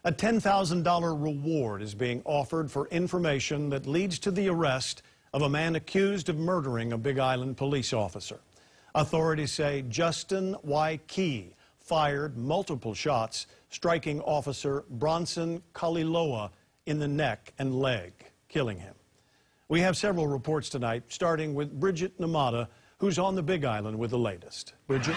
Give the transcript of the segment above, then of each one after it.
A $10,000 reward is being offered for information that leads to the arrest of a man accused of murdering a Big Island police officer. Authorities say Justin Y. Key fired multiple shots, striking Officer Bronson Kaliloa in the neck and leg, killing him. We have several reports tonight, starting with Bridget Namata, who's on the Big Island with the latest. Bridget?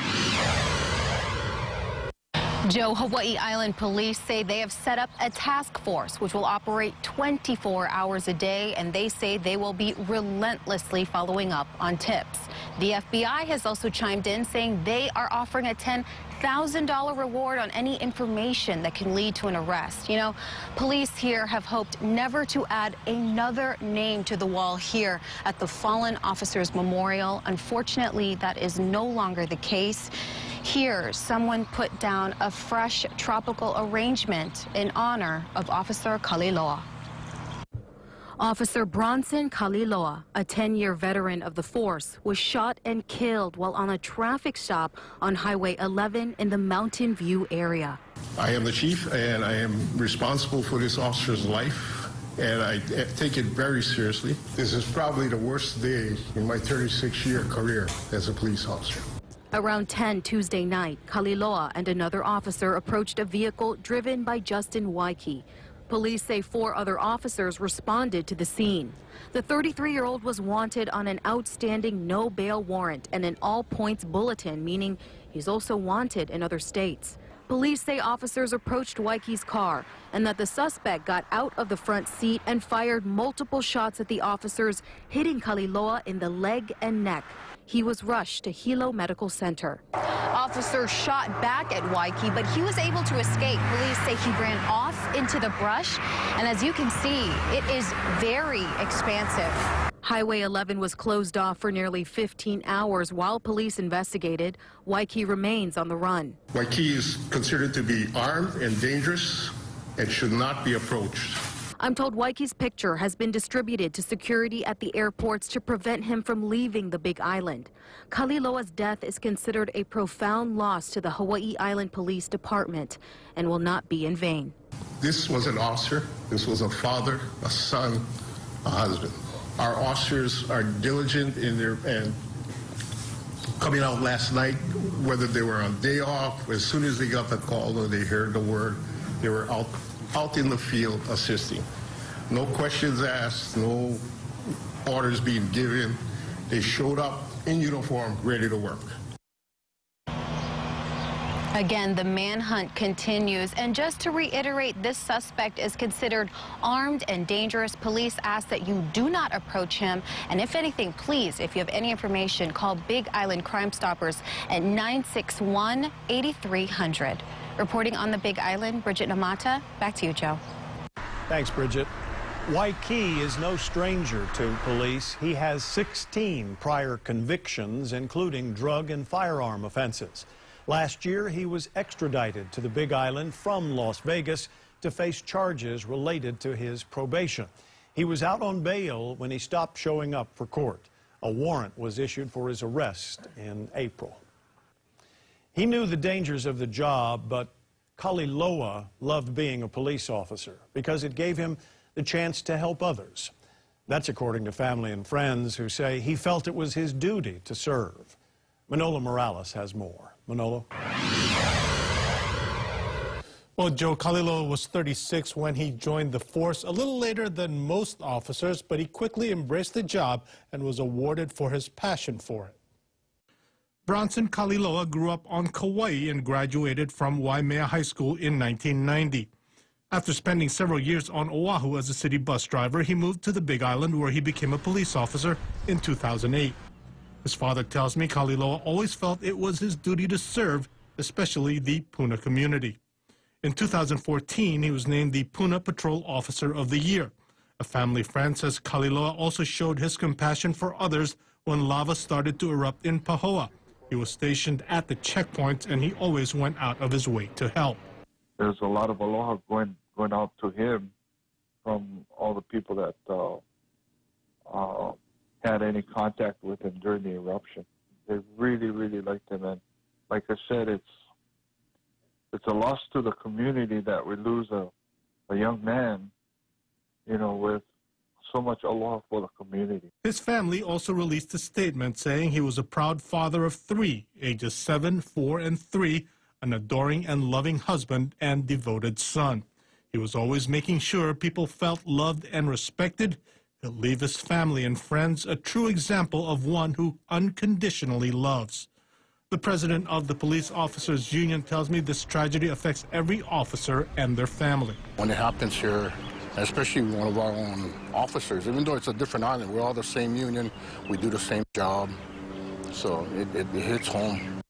Joe, Hawaii Island police say they have set up a task force which will operate 24 hours a day, and they say they will be relentlessly following up on tips. The FBI has also chimed in, saying they are offering a $10,000 reward on any information that can lead to an arrest. You know, police here have hoped never to add another name to the wall here at the Fallen Officers Memorial. Unfortunately, that is no longer the case. Here, someone put down a fresh tropical arrangement in honor of Officer Kaliloa. Officer Bronson Kaliloa, a 10-year veteran of the force, was shot and killed while on a traffic stop on Highway 11 in the Mountain View area. I am the chief, and I am responsible for this officer's life, and I take it very seriously. This is probably the worst day in my 36-year career as a police officer. Around 10 Tuesday night, Kaliloa and another officer approached a vehicle driven by Justin Y. Key. Police say 4 other officers responded to the scene. The 33-year-old was wanted on an outstanding no bail warrant and an all-points bulletin, meaning he's also wanted in other states. Police say officers approached Waikie's car and that the suspect got out of the front seat and fired multiple shots at the officers, hitting Kaliloa in the leg and neck. He was rushed to Hilo Medical Center. Officers shot back at Waikie, but he was able to escape. Police say he ran off into the brush, and as you can see, it is very expansive. Highway 11 was closed off for nearly 15 hours while police investigated. Waikie remains on the run. Waikie is considered to be armed and dangerous and should not be approached. I'm told Waikie's picture has been distributed to security at the airports to prevent him from leaving the Big Island. Kaliloa's death is considered a profound loss to the Hawaii Island Police Department and will not be in vain. This was an officer. This was a father, a son, a husband. Our officers are diligent in their and coming out last night, whether they were on day off, as soon as they got the call or they heard the word, they were out in the field assisting. No questions asked, no orders being given. They showed up in uniform, ready to work. Again, the manhunt continues. And just to reiterate, this suspect is considered armed and dangerous. Police ask that you do not approach him. And if anything, please, if you have any information, call Big Island Crime Stoppers at 961-8300. Reporting on the Big Island, Bridget Namata. Back to you, Joe. Thanks, Bridget. Waikii is no stranger to police. He has 16 prior convictions, including drug and firearm offenses. Last year, he was extradited to the Big Island from Las Vegas to face charges related to his probation. He was out on bail when he stopped showing up for court. A warrant was issued for his arrest in April. He knew the dangers of the job, but Kaliloa loved being a police officer because it gave him the chance to help others. That's according to family and friends who say he felt it was his duty to serve. Manolo Morales has more. Manolo? Well, Joe, Kaliloa was 36 when he joined the force, a little later than most officers, but he quickly embraced the job and was awarded for his passion for it. Bronson Kaliloa grew up on Kauai and graduated from Waimea High School in 1990. After spending several years on Oahu as a city bus driver, he moved to the Big Island where he became a police officer in 2008. His father tells me Kaliloa always felt it was his duty to serve, especially the Puna community. In 2014, he was named the Puna Patrol Officer of the Year. A family friend says Kaliloa also showed his compassion for others when lava started to erupt in Pahoa. He was stationed at the checkpoints, and he always went out of his way to help. There's a lot of aloha going out to him from all the people that had any contact with him during the eruption. They really, really liked him, and like I said, it's a loss to the community that we lose a a young man, you know, with so much aloha for the community. His family also released a statement saying he was a proud father of 3, ages 7, 4, and 3, an adoring and loving husband and devoted son. He was always making sure people felt loved and respected. He'll leave his family and friends a true example of one who unconditionally loves. The president of the Police Officers Union tells me this tragedy affects every officer and their family. When it happens here, especially one of our own officers, even though it's a different island, we're all the same union, we do the same job, so it hits home.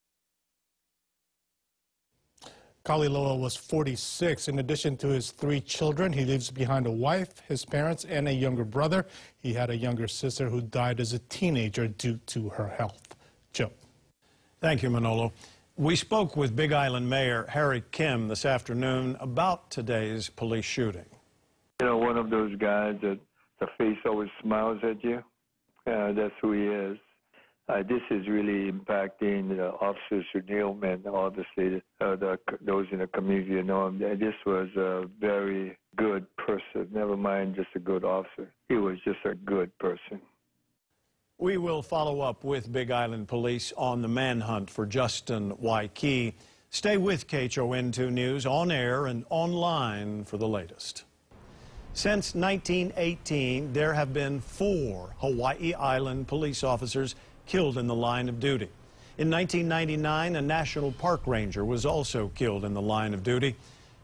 Kaliloa was 46. In addition to his 3 children, he leaves behind a wife, his parents, and a younger brother. He had a younger sister who died as a teenager due to her health. Joe. Thank you, Manolo. We spoke with Big Island Mayor Harry Kim this afternoon about today's police shooting. You know, one of those guys that the face always smiles at you. That's who he is. This is really impacting the officers who knew him, and obviously those in the community who know him. This was a very good person, never mind just a good officer. He was just a good person. We will follow up with Big Island Police on the manhunt for Justin Waikee. Stay with KHON2 News on air and online for the latest. Since 1918, there have been 4 Hawaii Island police officers killed in the line of duty. In 1999, a National Park Ranger was also killed in the line of duty.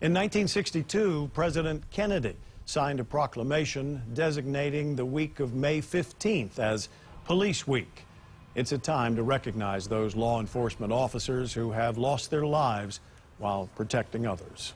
In 1962, President Kennedy signed a proclamation designating the week of May 15th as Police Week. It's a time to recognize those law enforcement officers who have lost their lives while protecting others.